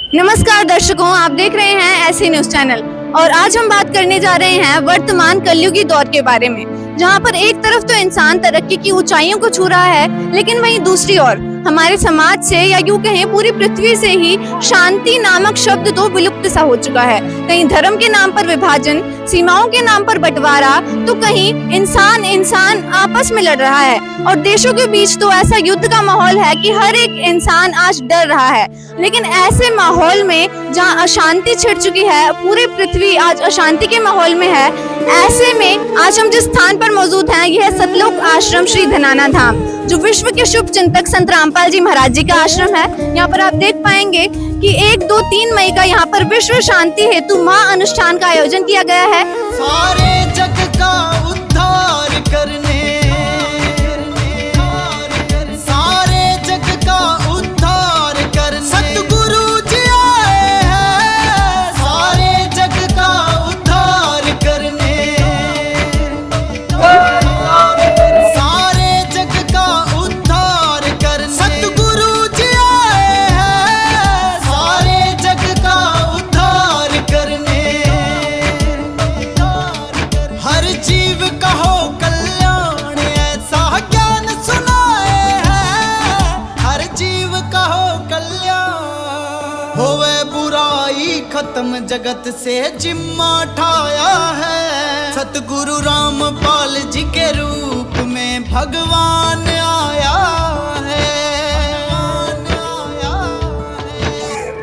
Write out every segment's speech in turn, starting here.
नमस्कार दर्शकों, आप देख रहे हैं ऐसी न्यूज चैनल और आज हम बात करने जा रहे हैं वर्तमान कलयुगी दौर के बारे में, जहां पर एक तरफ तो इंसान तरक्की की ऊंचाइयों को छू रहा है, लेकिन वहीं दूसरी ओर हमारे समाज से या यूं कहें पूरी पृथ्वी से ही शांति नामक शब्द तो विलुप्त सा हो चुका है। कहीं धर्म के नाम पर विभाजन, सीमाओं के नाम पर बंटवारा, तो कहीं इंसान आपस में लड़ रहा है और देशों के बीच तो ऐसा युद्ध का माहौल है कि हर एक इंसान आज डर रहा है। लेकिन ऐसे माहौल में जहां अशांति छिड़ चुकी है, पूरी पृथ्वी आज अशांति के माहौल में है, ऐसे में आज हम जिस स्थान पर मौजूद हैं यह है सतलोक आश्रम श्री धनाना धाम, जो विश्व के शुभ चिंतक संत रामपाल जी महाराज जी का आश्रम है। यहाँ पर आप देख पाएंगे कि 1, 2, 3 मई का यहाँ पर विश्व शांति हेतु महा अनुष्ठान का आयोजन किया गया है। सारे जग का उद्धार करने, सारे जग का उद्धार करने सतगुरु जी आए हैं। सारे जग का उद्धार करने, सारे जग का उद्धार करने सतगुरु जी आए हैं। सारे जग का उद्धार करने, हर जीव का हो कल्याण ऐसा ज्ञान सुनाए हैं। हर जीव का हो कल्याण, होवे बुराई खत्म जगत से जिम्मा ठाया है। सतगुरु रामपाल जी के रूप में भगवान आया है।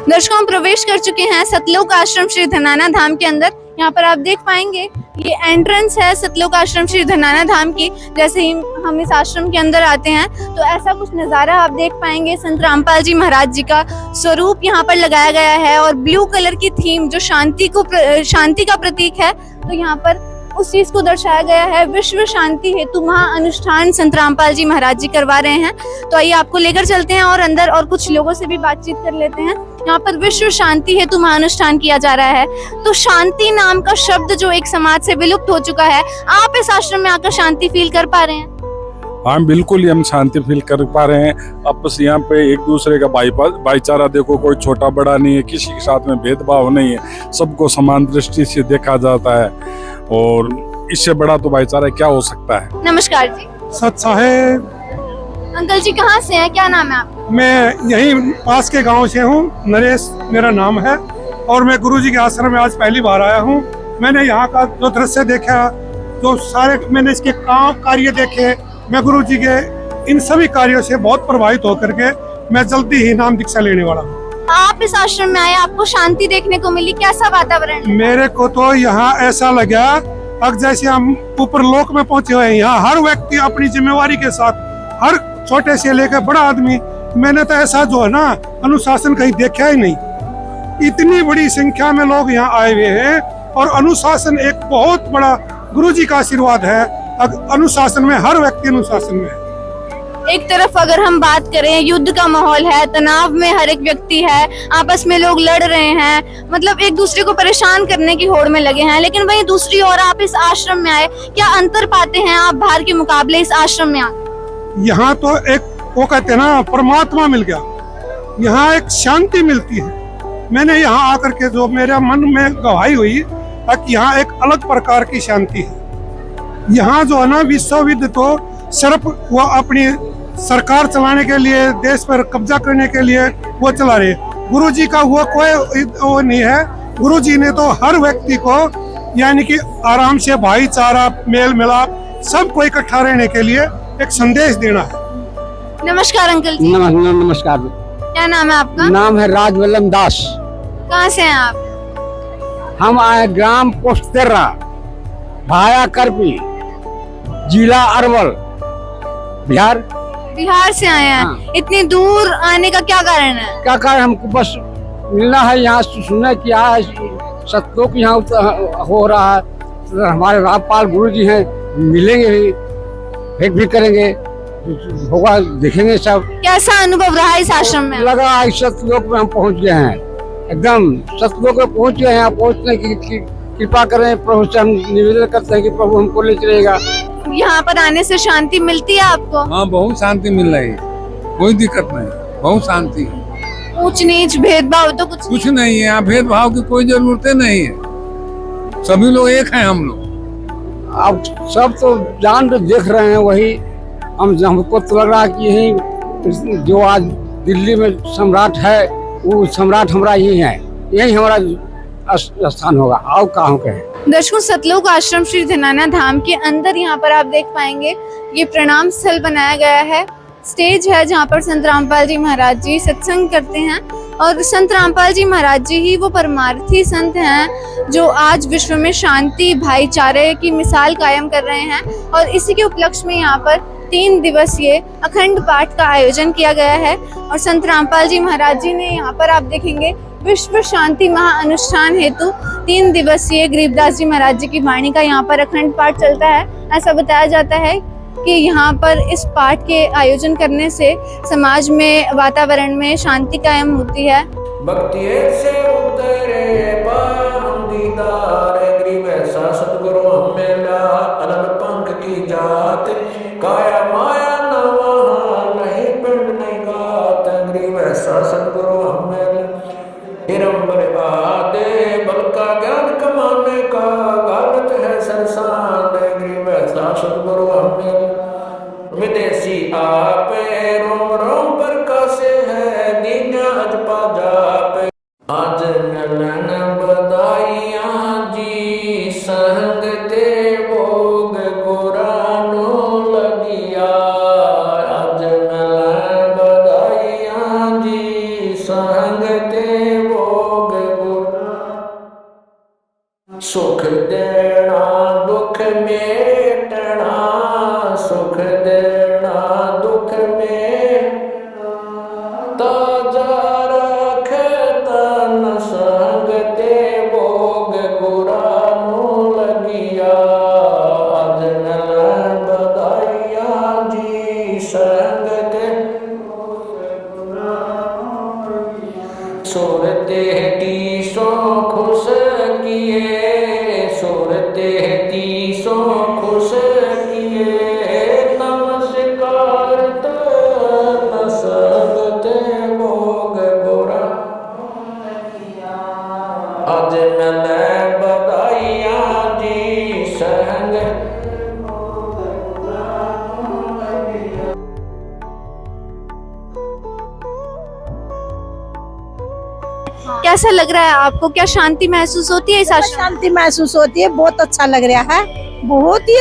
दर्शकों, हम प्रवेश कर चुके हैं सतलोक आश्रम श्री धनाना धाम के अंदर। यहाँ पर आप देख पाएंगे ये एंट्रेंस है सतलोक आश्रम श्री धनाना धाम की। जैसे ही हम इस आश्रम के अंदर आते हैं तो ऐसा कुछ नज़ारा आप देख पाएंगे। संत रामपाल जी महाराज जी का स्वरूप यहाँ पर लगाया गया है और ब्लू कलर की थीम जो शांति का प्रतीक है, तो यहाँ पर उस चीज को दर्शाया गया है। विश्व शांति हेतु महा अनुष्ठान संत रामपाल जी महाराज जी करवा रहे हैं। तो आइए आपको लेकर चलते हैं और अंदर और कुछ लोगों से भी बातचीत कर लेते हैं। यहाँ पर विश्व शांति हेतु महानुष्ठान किया जा रहा है। तो शांति नाम का शब्द जो एक समाज से विलुप्त हो चुका है, आप इस आश्रम में आकर शांति फील कर पा रहे हैं? हाँ, बिल्कुल ही हम शांति फील कर पा रहे हैं। अब बस यहाँ पे एक दूसरे का भाईचारा देखो, कोई छोटा बड़ा नहीं है, किसी के साथ में भेदभाव नहीं है, सबको समान दृष्टि से देखा जाता है और इससे बड़ा तो भाईचारा क्या हो सकता है। नमस्कार जी। सच साहेब, अंकल जी कहाँ से हैं, क्या नाम है आपका? मैं यहीं पास के गांव से हूँ, नरेश मेरा नाम है और मैं गुरुजी के आश्रम में आज पहली बार आया हूँ। मैंने यहाँ का जो दृश्य देखा, जो सारे मैंने इसके काम कार्य देखे, मैं गुरुजी के इन सभी कार्यों से बहुत प्रभावित होकर के मैं जल्दी ही नाम दीक्षा लेने वाला हूँ। आप इस आश्रम में आए, आपको शांति देखने को मिली, कैसा वातावरण? मेरे को तो यहाँ ऐसा लगा अब जैसे हम ऊपर लोक में पहुँचे हुए हैं। यहाँ हर व्यक्ति अपनी जिम्मेवारी के साथ, हर छोटे से लेकर बड़ा आदमी, मैंने तो ऐसा जो है ना अनुशासन कहीं देखा ही नहीं। इतनी बड़ी संख्या में लोग यहाँ आए हुए हैं और अनुशासन एक बहुत बड़ा गुरुजी का आशीर्वाद है। अनुशासन में हर व्यक्ति अनुशासन में है। एक तरफ अगर हम बात करें, युद्ध का माहौल है, तनाव में हर एक व्यक्ति है, आपस में लोग लड़ रहे हैं, मतलब एक दूसरे को परेशान करने की होड़ में लगे हैं। लेकिन वहीं दूसरी ओर आप इस आश्रम में आए, क्या अंतर पाते हैं आप बाहर के मुकाबले इस आश्रम में आए? यहाँ तो एक वो कहते हैं ना परमात्मा मिल गया, यहाँ एक शांति मिलती है। मैंने यहाँ आकर के जो मेरे मन में गवाही हुई कि यहाँ एक अलग प्रकार की शांति है। यहाँ जो है ना विश्वविद्य तो सिर्फ वो अपनी सरकार चलाने के लिए, देश पर कब्जा करने के लिए वो चला रहे। गुरुजी का वो कोई वो नहीं है। गुरुजी ने तो हर व्यक्ति को यानी कि आराम से भाईचारा, मेल मिलाप, सबको इकट्ठा रहने के लिए एक संदेश देना है। नमस्कार अंकल जी। नमस्कार। क्या नाम है आपका? नाम है राजवल्लभ दास। कहाँ से हैं आप? हम आए ग्राम पोस्तेरा, भाया करपी, जिला अरवल, बिहार। बिहार से आए हैं। हाँ। इतनी दूर आने का क्या कारण है? क्या कारण, हमको बस मिलना है, यहाँ सुनने की आया सतलोक यहाँ हो रहा है, तो हमारे रामपाल गुरु जी हैं, मिलेंगे भी, भेंट भी करेंगे, होगा, देखेंगे सब। कैसा अनुभव रहा इस आश्रम में? लगा सतलोक में हम पहुँच गए हैं, एकदम सतलोक में पहुँच गए हैं। पहुँचने की कृपा करें प्रभु से, हम निवेदन करते हैं कि प्रभु हमको ले चलेगा। यहाँ पर आने से शांति मिलती है आपको? हाँ, बहुत शांति मिल रही है, कोई दिक्कत नहीं, बहुत शांति है। ऊंच नीच भेदभाव तो कुछ कुछ नहीं है यहाँ, भेदभाव की कोई जरूरत नहीं है, सभी लोग एक हैं हम लोग। अब सब तो जान तो देख रहे हैं वही, हमको तो लग रहा है कि यही जो आज दिल्ली में सम्राट है वो सम्राट हमारा यही है, यही हमारा स्थान होगा। आओ कहाँ कहें। दर्शकों, सतलोक आश्रम श्री धनाना धाम के अंदर यहाँ पर आप देख पाएंगे ये प्रणाम स्थल बनाया गया है, स्टेज है जहाँ पर संत रामपाल जी महाराज जी सत्संग करते हैं। और संत रामपाल जी महाराज जी ही वो परमार्थी संत हैं जो आज विश्व में शांति भाईचारे की मिसाल कायम कर रहे हैं। और इसी के उपलक्ष्य में यहाँ पर 3 दिवसीय अखंड पाठ का आयोजन किया गया है। और संत रामपाल जी महाराज जी ने यहाँ पर आप देखेंगे विश्व शांति महाअनुष्ठान हेतु 3 दिवसीय गरीबदास जी महाराज जी की वाणी का यहाँ पर अखंड पाठ चलता है। ऐसा बताया जाता है कि यहाँ पर इस पाठ के आयोजन करने से समाज में वातावरण में शांति कायम होती है। भक्ति से उतरे पाम दीदार गरीब ऐसा सतगुरु हमें ला अनल पंख की जात काया माया न वहाँ नहीं पिंड नहीं गात गरीब ऐसा सतगुरु हमें हिरंबर आदे बल का ज्ञान कमाने का गालत है संसान गरीब ऐसा सतगुरु हमें विदेशी आपे रोम रोम पर कासे है दीना अजपा जापे आज नलन बधाइया जी संग ते भोग गुरानो लगिया आज नलन बधाइया जी संग ते भोग गुरानो सुख देना दुख मेटना सुख देना दुख में ताजा रख तन संग ते भोग गुरानो लगिया आज नलन बधाइया जी संग ते सुरते तीसो खुश किए सुरते तीसो खुश किए नमस्कार तन सबते भोग गोरा आज नलन बधाइया जी संग कैसा लग रहा है आपको? क्या शांति महसूस होती है इस आश्रम? शांति महसूस होती है, बहुत अच्छा लग रहा है, बहुत ही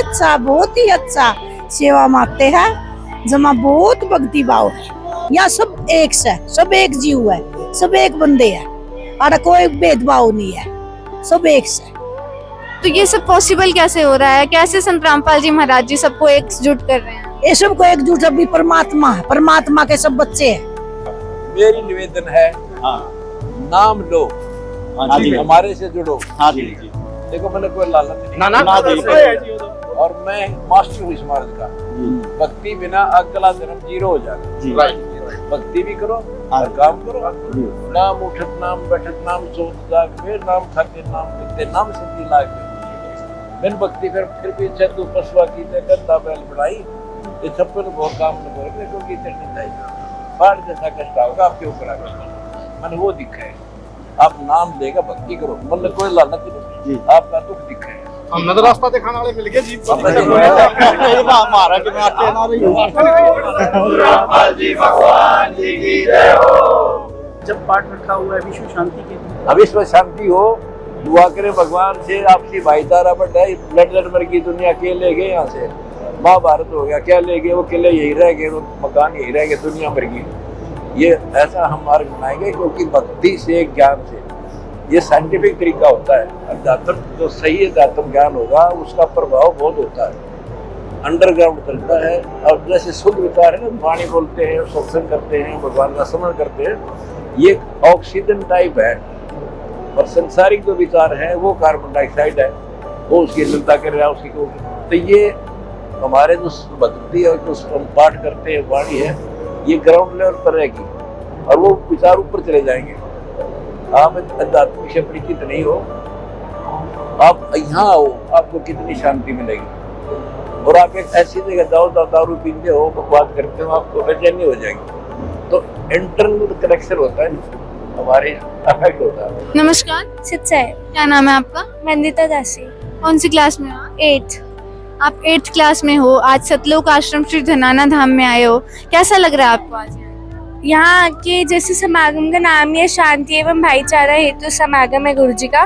अच्छा सेवा मानते हैं जमा बहुत भक्ति भाव है। यहाँ सब एक से सब एक जीव है, सब एक बंदे है और कोई भेदभाव नहीं है, सब एक से। तो ये सब पॉसिबल कैसे हो रहा है? कैसे संत रामपाल जी महाराज जी सबको एकजुट कर रहे हैं? ये सबको एकजुट अभी परमात्मा है, परमात्मा के सब बच्चे हैं। मेरी निवेदन है, नाम लो, हमारे से जुड़ो। देखो मैंने कोई लालच नहीं, और मैं मास्टर हूँ इस मार्ग का। भक्ति बिना अगला जन्म 0 हो जाएगा। भक्ति भी करो और काम करो। नाम उठत नाम बैठत नाम सोच जागवे नाम खाते नाम पीते नाम सिद्धि लागे। बिन भक्ति फिर भी चतु पशुआ की गंदा बैल बनाई ये छप्पन बहुत काम न करोगे क्योंकि चढ़नी चाहिए। बाढ़ जैसा कष्ट होगा आपके ऊपर आगे मैंने वो दिखा है। आप नाम देगा भक्ति करो, मन में कोई लालच नहीं, आपका दुख दिखा है। हमने तो रास्ता दिखाने वाले मिल गए जी। जब पाठ रखा हुआ है विश्व शांति के लिए, अब विश्व शांति हो, दुआ करें भगवान से आपसी भाईचारा बढ़े। ब्लड मर की दुनिया के ले गए यहाँ से, महाभारत हो गया, क्या ले गए वो किले यही रह गए, मकान यही रह गए, दुनिया मर गई। ये ऐसा हम मार्ग बनाएंगे क्योंकि भक्ति से ज्ञान से ये साइंटिफिक तरीका होता है। अध्यात्म जो सही अध्यात्म ज्ञान होगा उसका प्रभाव बहुत होता है, अंडरग्राउंड चलता है। और जैसे शुद्ध विचार है ना, वाणी बोलते हैं, सत्संग करते हैं, भगवान का स्मरण करते हैं, ये ऑक्सीजन टाइप है। और संसारिक जो विचार है वो कार्बन डाइऑक्साइड है, वो उसकी चिंता कर रहा है उसकी। तो ये हमारे जो भक्ति और जो पाठ करते हैं वाणी है, ये ग्राउंड लेवल पर रहेगी और वो विचार ऊपर चले जाएंगे। आप अध्यात्मिक से परिचित नहीं हो, आप यहाँ आओ, आपको कितनी शांति मिलेगी। और आप एक ऐसी जगह जाओ दारू पीते हो, बकवास करते हो, आपको बेचैनी हो जाएगी। तो इंटरनल कनेक्शन होता है, हमारे अफेक्ट होता है। नमस्कार, सच्चाई। क्या नाम है आपका? वंदिता दासी। कौन सी क्लास में हो आप? 8th। आप 8th क्लास में हो, आज सतलोक आश्रम श्री धनाना धाम में आए हो, कैसा लग रहा है आपको आज? यहाँ आके जैसे समागम का नाम ही है शांति एवं भाईचारा हेतु समागम है गुरु जी का,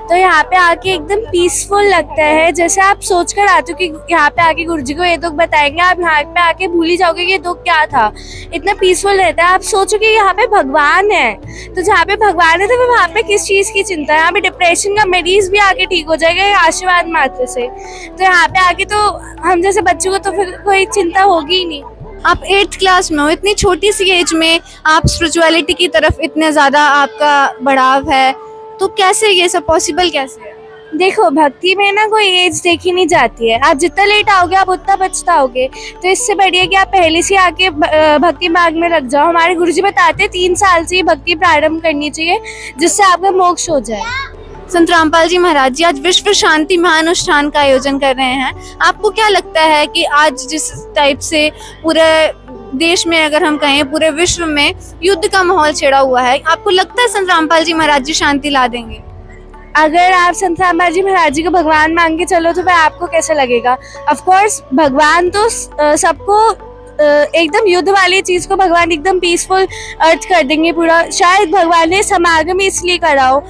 तो यहाँ पे आके एकदम पीसफुल लगता है। जैसे आप सोच कर आते हो कि यहाँ पे आके गुरु जी को ये दुख बताएंगे, आप यहाँ पे आके भूल ही जाओगे कि ये दुख क्या था। इतना पीसफुल रहता है, आप सोचो कि यहाँ पे भगवान है, तो जहाँ पे भगवान है तो वहाँ पे किस चीज़ की चिंता है। यहाँ पे डिप्रेशन का मरीज भी आके ठीक हो जाएगा ये आशीर्वाद मात्र से। तो यहाँ पे आके तो हम जैसे बच्चों को तो फिर कोई चिंता होगी ही नहीं। आप 8th क्लास में हो, इतनी छोटी सी एज में आप स्पिरिचुअलिटी की तरफ इतने ज़्यादा आपका बढ़ाव है, तो कैसे ये सब पॉसिबल कैसे है? देखो, भक्ति में ना कोई एज देखी नहीं जाती है। आप जितना लेट आओगे आप उतना पछताओगे, तो इससे बढ़िया कि आप पहले से आके भक्ति मार्ग में लग जाओ। हमारे गुरुजी बताते हैं 3 साल से ही भक्ति प्रारंभ करनी चाहिए, जिससे आपका मोक्ष हो जाए। संत रामपाल जी महाराज जी आज विश्व शांति महाअनुष्ठान का आयोजन कर रहे हैं। आपको क्या लगता है कि आज जिस टाइप से पूरे देश में, अगर हम कहें पूरे विश्व में युद्ध का माहौल छिड़ा हुआ है, आपको लगता है संत रामपाल जी महाराज जी शांति ला देंगे? अगर आप संत रामपाल जी महाराज जी को भगवान मान के चलो तो फिर आपको कैसा लगेगा? ऑफ कोर्स भगवान तो सबको एकदम युद्ध वाली चीज को भगवान एकदम पीसफुल अर्थ कर देंगे पूरा। शायद भगवान ने समागम इसलिए करा हो,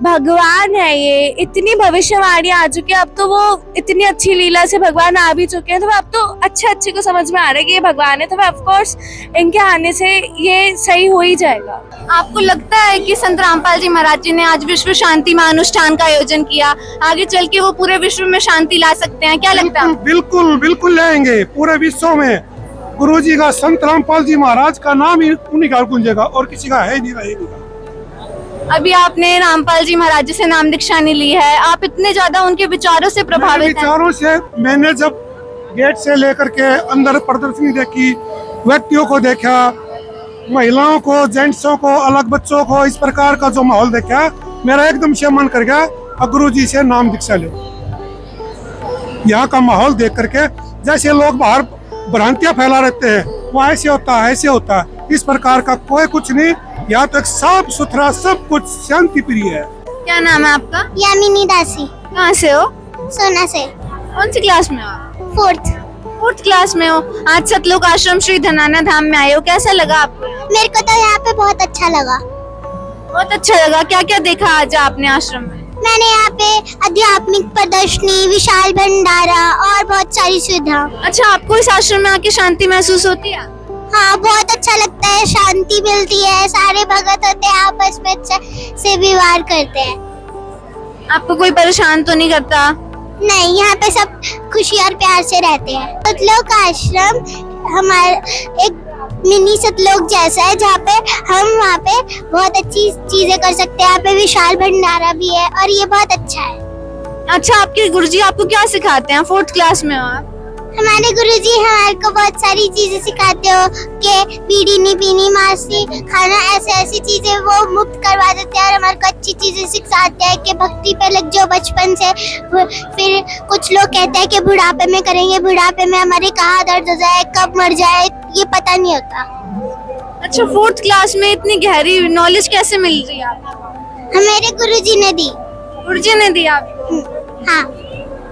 भगवान है ये, इतनी भविष्यवाणी आ चुकी है। अब तो वो इतनी अच्छी लीला से भगवान आ भी चुके हैं, तो अब तो अच्छे को समझ में आ रहा है कि ये भगवान है, तो ऑफ कोर्स इनके आने से ये सही हो ही जाएगा। आपको लगता है कि संत रामपाल जी महाराज जी ने आज विश्व शांति महाअनुष्ठान का आयोजन किया, आगे चल के वो पूरे विश्व में शांति ला सकते हैं? क्या लगता है? बिल्कुल बिल्कुल लाएंगे। पूरे विश्व में गुरु जी का, संत रामपाल जी महाराज का नाम ही उन्हीं का गूंजेगा और किसी का है नहीं रहेगा। अभी आपने रामपाल जी महाराज जी से नाम दीक्षा नहीं ली है, आप इतने ज्यादा उनके विचारों से प्रभावित हैं? विचारों से मैंने जब गेट से लेकर के अंदर प्रदर्शनी देखी, व्यक्तियों को देखा, महिलाओं को, जेंट्सों को, अलग बच्चों को, इस प्रकार का जो माहौल देखा, मेरा एकदम से मन कर गया गुरु जी से नाम दीक्षा ले। यहाँ का माहौल देख करके, जैसे लोग बाहर भ्रांतियां फैला रहते हैं, वो ऐसे होता है ऐसे होता है, इस प्रकार का कोई कुछ नहीं। यहाँ तक साफ सुथरा सब कुछ शांति प्रिय है। क्या नाम है आपका? यामिनी दासी। कहाँ से हो? सोना से। कौन सी क्लास में हो? 4th क्लास में हो। आज सतलोक आश्रम श्री धनाना धाम में आए हो, कैसा लगा आपको? मेरे को तो यहाँ पे बहुत अच्छा लगा। बहुत अच्छा लगा। क्या क्या देखा आज आपने आश्रम में? मैंने यहाँ पे आध्यात्मिक प्रदर्शनी, विशाल भंडारा और बहुत सारी सुविधा। अच्छा, आपको इस आश्रम में आके शांति महसूस होती है? हाँ, बहुत अच्छा लगता है, शांति मिलती है, सारे भगत होते हैं, आपस में अच्छे से व्यवहार करते हैं। आपको कोई परेशान तो नहीं करता? नहीं, यहाँ पे सब खुशी और प्यार से रहते हैं। सतलोक आश्रम हमारे एक मिनी सतलोक जैसा है, जहाँ पे हम वहाँ पे बहुत अच्छी चीजें कर सकते हैं। यहाँ पे विशाल भंडारा भी है और ये बहुत अच्छा है। अच्छा, आपके गुरुजी आपको क्या सिखाते हैं? 4th क्लास में हो आप। हमारे गुरुजी हमारे को बहुत सारी चीजें सिखाते हो कि बीड़ी नहीं पीनी, मांस नहीं खाना, ऐसी चीजें वो मुक्त करवा देते हैं और हमारे को अच्छी चीजें सिखाते हैं कि भक्ति पे लग जाओ बचपन से। फिर कुछ लोग कहते हैं कि बुढ़ापे में करेंगे, बुढ़ापे में हमारे कहाँ दर्द हो जाए, कब मर जाए, ये पता नहीं होता। अच्छा, 4th क्लास में इतनी गहरी नॉलेज कैसे मिल रही है आपको? हमारे गुरुजी ने दी। गुरुजी ने दी आपको? हाँ।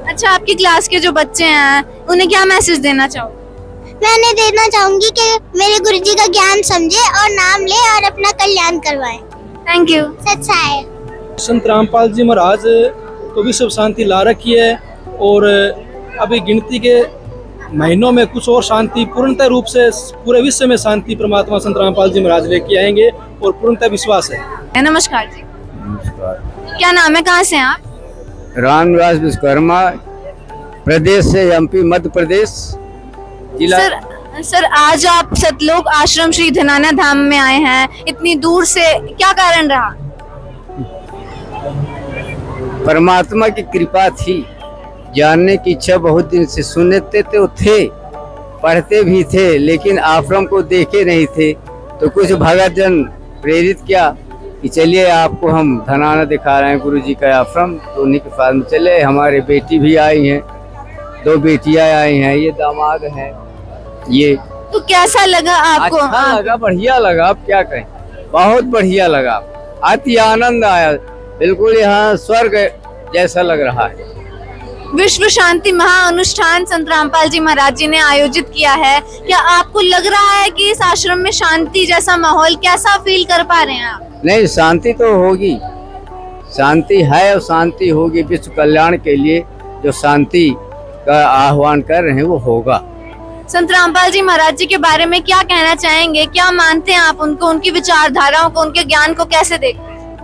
अच्छा, आपकी क्लास के जो बच्चे हैं उन्हें क्या मैसेज देना चाहोगे? मैं उन्हें देना चाहूंगी कि मेरे गुरुजी का ज्ञान समझे और नाम ले और अपना कल्याण करवाए। Thank you. सच्चा है। संत रामपाल जी महाराज तो विश्व शांति ला रखी है और अभी गिनती के महीनों में कुछ और शांति पूर्णतः रूप से पूरे विश्व में शांति परमात्मा संत रामपाल जी महाराज लेके आएंगे और पूर्णतः विश्वास है। नमस्कार जी। नमस्कार। क्या नाम है, कहाँ से हैं आप? रामनिवास विश्वकर्मा, प्रदेश से एमपी मध्य प्रदेश जिला। सर आज आप सतलोक आश्रम श्री धनाना धाम में आए हैं, इतनी दूर से, क्या कारण रहा? परमात्मा की कृपा थी, जानने की इच्छा बहुत दिन से, सुनते तो थे, पढ़ते भी थे, लेकिन आश्रम को देखे नहीं थे, तो कुछ भगत जन प्रेरित किया कि चलिए आपको हम धनाना दिखा रहे हैं गुरुजी का आश्रम। तो उन्हीं के साथ में चले। हमारे बेटी भी आई हैं, 2 बेटियां आई हैं, ये दामाद हैं, ये तो कैसा लगा आपको? अच्छा लगा, बढ़िया लगा, अब क्या कहें, बहुत बढ़िया लगा, अति आनंद आया, बिल्कुल यहाँ स्वर्ग जैसा लग रहा है। विश्व शांति महाअनुष्ठान संत रामपाल जी महाराज जी ने आयोजित किया है। क्या आपको लग रहा है कि इस आश्रम में शांति जैसा माहौल, कैसा फील कर पा रहे हैं आप? नहीं, शांति तो होगी, शांति है और शांति होगी। विश्व कल्याण के लिए जो शांति का आह्वान कर रहे हैं वो होगा। संत रामपाल जी महाराज जी के बारे में क्या कहना चाहेंगे? क्या मानते हैं आप उनको, उनकी विचारधाराओं को, उनके ज्ञान को कैसे देखते हैं?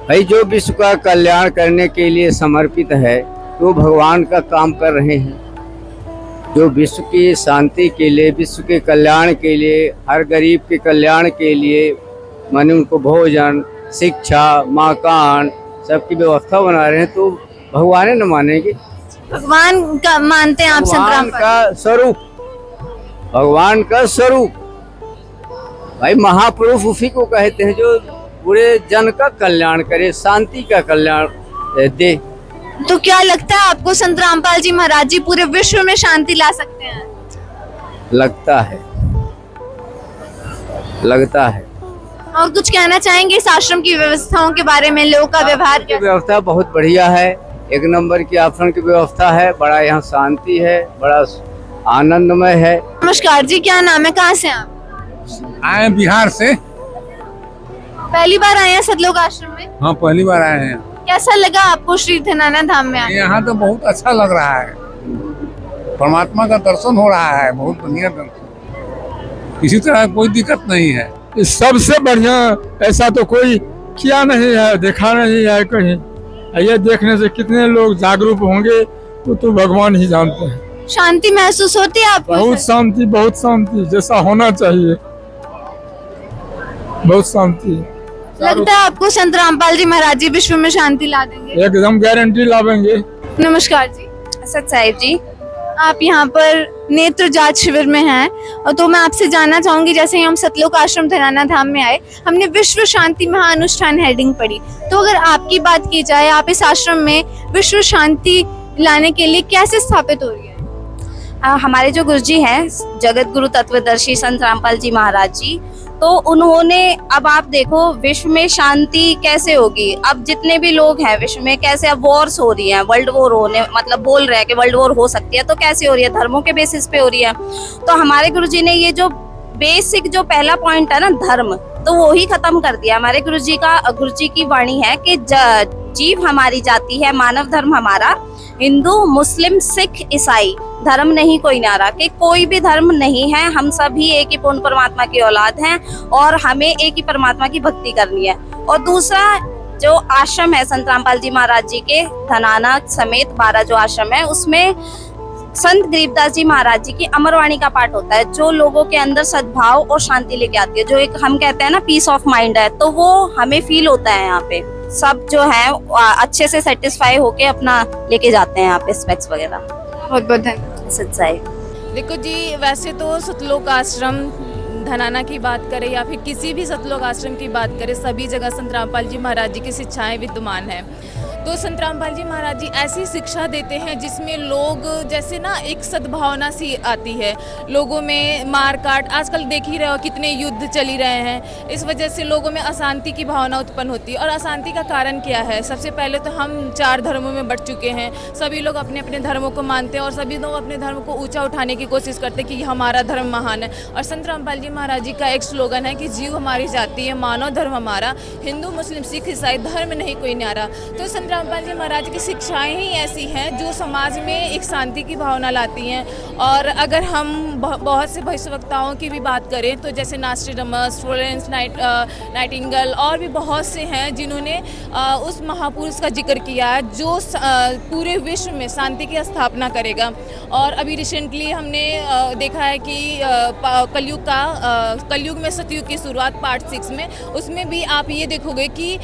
भाई, जो विश्व का कल्याण करने के लिए समर्पित है तो भगवान का काम कर रहे हैं। जो विश्व की शांति के लिए, विश्व के कल्याण के लिए, हर गरीब के कल्याण के लिए, माने उनको भोजन, शिक्षा, मकान सबकी व्यवस्था बना रहे हैं, तो भगवान न मानेंगे। भगवान का मानते हैं आप? संत भगवान रामपाल का स्वरूप, भगवान का स्वरूप भाई, महापुरुष उसी को कहते हैं जो पूरे जन का कल्याण करे, शांति का कल्याण दे। तो क्या लगता है आपको संत रामपाल जी महाराज जी पूरे विश्व में शांति ला सकते हैं? लगता है, लगता है। और कुछ कहना चाहेंगे इस आश्रम की व्यवस्थाओं के बारे में, लोगों का व्यवहार की व्यवस्था बहुत बढ़िया है, एक नंबर की आश्रम की व्यवस्था है, बड़ा यहाँ शांति है, बड़ा आनंदमय है। नमस्कार जी, क्या नाम है, कहाँ से आप? आए बिहार से। पहली बार आए हैं सतलोक आश्रम में? हाँ, पहली बार आए हैं। कैसा लगा आपको श्री धनाना धाम में आके? यहाँ तो बहुत अच्छा लग रहा है, परमात्मा का दर्शन हो रहा है, बहुत बढ़िया दर्शन, किसी तरह कोई दिक्कत नहीं है। इस सबसे बढ़िया ऐसा तो कोई किया नहीं है, देखा नहीं है कहीं। ये देखने से कितने लोग जागरूक होंगे वो तो भगवान ही जानते हैं। शांति महसूस होती है आपको? बहुत शांति, बहुत शांति, जैसा होना चाहिए, बहुत शांति। लगता है आपको संत रामपाल जी महाराज जी विश्व में शांति ला देंगे? एकदम गारंटी लावेंगे। नमस्कार जी। सत साहिब जी, आप यहाँ पर नेत्र जांच शिविर में हैं, और तो मैं आपसे जानना चाहूंगी, जैसे ही हम सतलोक आश्रम धनाना धाम में आए, हमने विश्व शांति महाअनुष्ठान हेडिंग पढ़ी, तो अगर आपकी बात की जाए, आप इस आश्रम में विश्व शांति लाने के लिए कैसे स्थापित हो रही है? हमारे जो गुरुजी हैं जगत गुरु तत्वदर्शी संत रामपाल जी महाराज जी, तो उन्होंने, अब आप देखो विश्व में शांति कैसे होगी, अब जितने भी लोग हैं विश्व में, कैसे अब वॉर्स हो रही हैं, वर्ल्ड वॉर होने, मतलब बोल रहे हैं कि वर्ल्ड वॉर हो सकती है, तो कैसे हो रही है? धर्मों के बेसिस पे हो रही है। तो हमारे गुरुजी ने ये जो बेसिक जो पहला पॉइंट है ना, धर्म, तो वो ही खत्म कर दिया। हमारे गुरुजी की वाणी है कि जीव हमारी जाति है, मानव धर्म हमारा, हिंदू, मुस्लिम, सिख, ईसाई, धर्म नहीं कोई न्यारा, कि कोई भी धर्म नहीं है, हम सभी एक ही पूर्ण परमात्मा की औलाद हैं और हमें एक ही परमात्मा की भक्ति करनी है। और दूसरा जो आश्रम है संत रामपाल जी महाराज जी के धनाना समेत 12 जो आश्रम है, उसमें संत गरीबदास जी महाराज जी की अमरवाणी का पाठ होता है, जो लोगों के अंदर सद्भाव और शांति लेके आती है, जो एक हम कहते हैं ना पीस ऑफ माइंड है, तो वो हमें फील होता है। यहाँ पे सब जो है अच्छे से सेटिस्फाई होके अपना लेके जाते हैं यहाँ पे स्पेक्स वगैरह। बहुत बहुत धन्यवाद। सच्चाई। देखो जी, वैसे तो सतलोक आश्रम धनाना की बात करें या फिर किसी भी सतलोक आश्रम की बात करें, सभी जगह संत रामपाल जी महाराज जी की शिक्षाएं विद्यमान हैं। तो संत रामपाल जी महाराज जी ऐसी शिक्षा देते हैं जिसमें लोग, जैसे ना एक सद्भावना सी आती है, लोगों में मार काट, आजकल देख ही रहे हो कितने युद्ध चली रहे हैं, इस वजह से लोगों में अशांति की भावना उत्पन्न होती है। और अशांति का कारण क्या है? सबसे पहले तो हम 4 धर्मों में बट चुके हैं, सभी लोग अपने अपने धर्मों को मानते हैं और सभी लोग अपने धर्म को ऊंचा उठाने की कोशिश करते हैं कि हमारा धर्म महान है। और संत रामपाल जी महाराज जी का एक स्लोगन है कि जीव हमारी जाति है, मानव धर्म हमारा, हिंदू, मुस्लिम, सिख, ईसाई, धर्म नहीं कोई न्यारा। तो संत रामपाल जी महाराज की शिक्षाएं ही ऐसी हैं जो समाज में एक शांति की भावना लाती हैं। और अगर हम बहुत से भविष्यवक्ताओं की भी बात करें तो जैसे नास्ट्रेडमस, फ्लोरेंस नाइटिंगेल और भी बहुत से हैं जिन्होंने उस महापुरुष का जिक्र किया है जो पूरे विश्व में शांति की स्थापना करेगा। और अभी रिसेंटली हमने देखा है कि कलयुग में सतयुग की शुरुआत पार्ट 6 में, उसमें भी आप ये देखोगे कि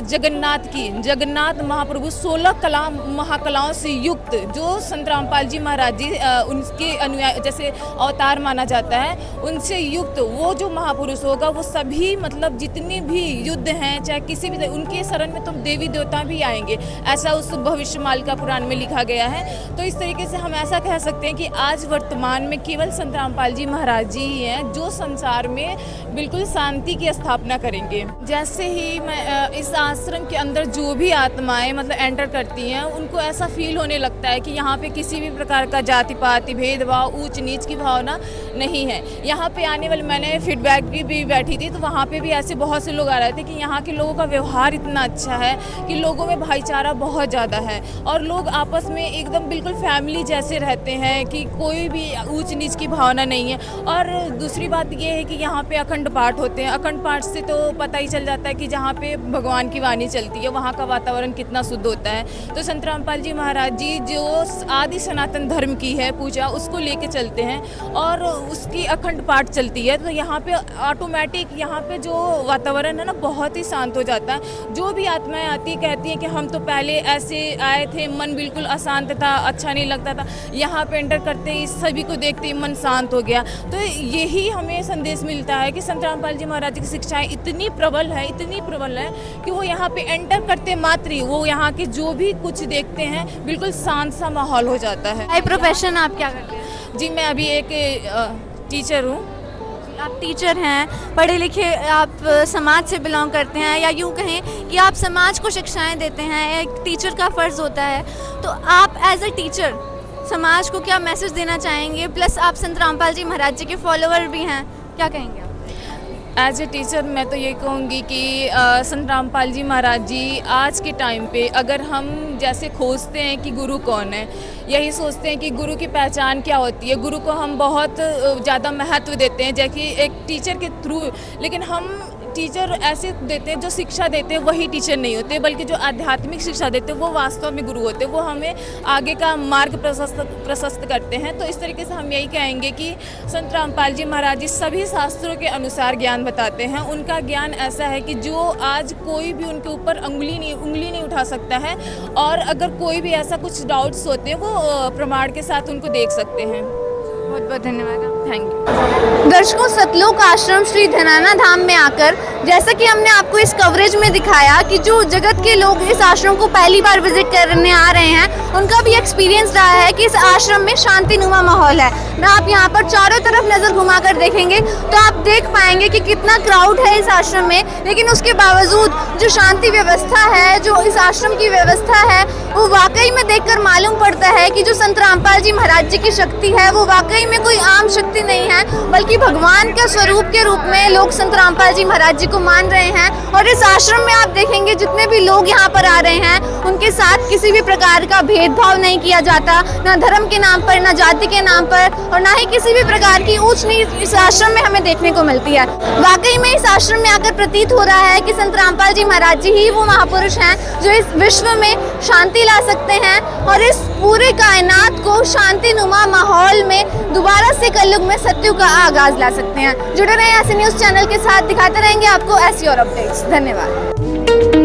जगन्नाथ महाप्रभु 16 कला महाकलाओं से युक्त जो संत रामपाल जी महाराज जी उनके अनुयायी जैसे अवतार माना जाता है, उनसे युक्त वो जो महापुरुष होगा वो सभी मतलब जितने भी युद्ध हैं चाहे किसी भी उनके शरण में तो देवी देवता भी आएंगे, ऐसा उस भविष्यमाल का पुराण में लिखा गया है। तो इस तरीके से हम ऐसा कह सकते हैं कि आज वर्तमान में केवल संत रामपाल जी महाराज जी ही हैं जो संसार में बिल्कुल शांति की स्थापना करेंगे। जैसे ही मैं इस आश्रम के अंदर जो भी आत्माएं मतलब एंटर करती हैं उनको ऐसा फील होने लगता है कि यहाँ पे किसी भी प्रकार का जाति पाति भेदभाव ऊंच नीच की भावना नहीं है। यहाँ पे आने वाले मैंने फीडबैक भी बैठी थी तो वहाँ पे भी ऐसे बहुत से लोग आ रहे थे कि यहाँ के लोगों का व्यवहार इतना अच्छा है कि लोगों में भाईचारा बहुत ज़्यादा है और लोग आपस में एकदम बिल्कुल फैमिली जैसे रहते हैं कि कोई भी ऊंच नीच की भावना नहीं है। और दूसरी बात ये है कि यहाँ पे अखंड पाठ होते हैं। अखंड पाठ से तो पता ही चल जाता है कि जहाँ पे भगवान की वाणी चलती है वहाँ का वातावरण कितना शुद्ध होता है। तो संत रामपाल जी महाराज जी जो आदि सनातन धर्म की है पूजा उसको लेके चलते हैं और उसकी अखंड पाठ चलती है। तो यहाँ पे ऑटोमेटिक यहाँ पे जो वातावरण है ना बहुत ही शांत हो जाता है। जो भी आत्माएं आती है कहती हैं कि हम तो पहले ऐसे आए थे, मन बिल्कुल अशांत था, अच्छा नहीं लगता था, यहाँ पे एंटर करते ही सभी को देखते ही मन शांत हो गया। तो यही हमें संदेश मिलता है कि संत रामपाल जी महाराज जी की शिक्षाएं इतनी प्रबल है कि वो यहाँ पे एंटर करते मात्र ही वो यहाँ के जो भी कुछ देखते हैं बिल्कुल शांत सा माहौल हो जाता है। बाय प्रोफेशन आप क्या करते हैं? जी मैं अभी एक टीचर हूँ। आप टीचर हैं, पढ़े लिखे, आप समाज से बिलोंग करते हैं या यूँ कहें कि आप समाज को शिक्षाएं देते हैं, एक टीचर का फ़र्ज़ होता है। तो आप एज अ टीचर समाज को क्या मैसेज देना चाहेंगे? प्लस आप संत रामपाल जी महाराज जी के फॉलोअर भी हैं, क्या कहेंगे आप? एज ए टीचर मैं तो ये कहूँगी कि संत रामपाल जी महाराज जी आज के टाइम पे अगर हम जैसे खोजते हैं कि गुरु कौन है, यही सोचते हैं कि गुरु की पहचान क्या होती है, गुरु को हम बहुत ज़्यादा महत्व देते हैं जैसे एक टीचर के थ्रू, लेकिन हम टीचर ऐसे देते हैं जो शिक्षा देते हैं वही टीचर नहीं होते, बल्कि जो आध्यात्मिक शिक्षा देते हैं वो वास्तव में गुरु होते हैं। वो हमें आगे का मार्ग प्रशस्त करते हैं। तो इस तरीके से हम यही कहेंगे कि संत रामपाल जी महाराज जी सभी शास्त्रों के अनुसार ज्ञान बताते हैं। उनका ज्ञान ऐसा है कि जो आज कोई भी उनके ऊपर उंगली नहीं उठा सकता है और अगर कोई भी ऐसा कुछ डाउट्स होते हैं वो प्रमाण के साथ उनको देख सकते हैं। बहुत बहुत धन्यवाद, थैंक यू। दर्शकों, सतलोक आश्रम श्री धनाना धाम में आकर जैसा कि हमने आपको इस कवरेज में दिखाया कि जो जगत के लोग इस आश्रम को पहली बार विजिट करने आ रहे हैं उनका भी एक्सपीरियंस रहा है कि इस आश्रम में शांतिनुमा माहौल है ना। आप यहाँ पर चारों तरफ नज़र घुमाकर देखेंगे तो आप देख पाएंगे कि कितना क्राउड है इस आश्रम में, लेकिन उसके बावजूद जो शांति व्यवस्था है, जो इस आश्रम की व्यवस्था है, वो वाकई में देखकर मालूम पड़ता है कि जो संत रामपाल जी महाराज जी की शक्ति है वो वाकई में कोई आम शक्ति नहीं है, बल्कि भगवान के स्वरूप के रूप में लोग संत रामपाल जी महाराज जी को मान रहे हैं। और इस आश्रम में आप देखेंगे जितने भी लोग यहाँ पर आ रहे हैं उनके साथ किसी भी प्रकार का भेदभाव नहीं किया जाता, ना धर्म के नाम पर, ना जाति के नाम पर, और ना ही किसी भी प्रकार की ऊंच नीच इस आश्रम में हमें देखने को मिलती है। वाकई में इस आश्रम में आकर प्रतीत हो रहा है कि संत रामपाल जी महाराज जी ही वो महापुरुष हैं जो इस विश्व में शांति ला सकते हैं और इस पूरे कायनात को शांतिनुमा माहौल में दोबारा से कलयुग में सत्युग का आगाज ला सकते हैं। जुड़े रहें ऐसे न्यूज़ चैनल के साथ, दिखाते रहेंगे आपको ऐसी और अपडेट्स। धन्यवाद।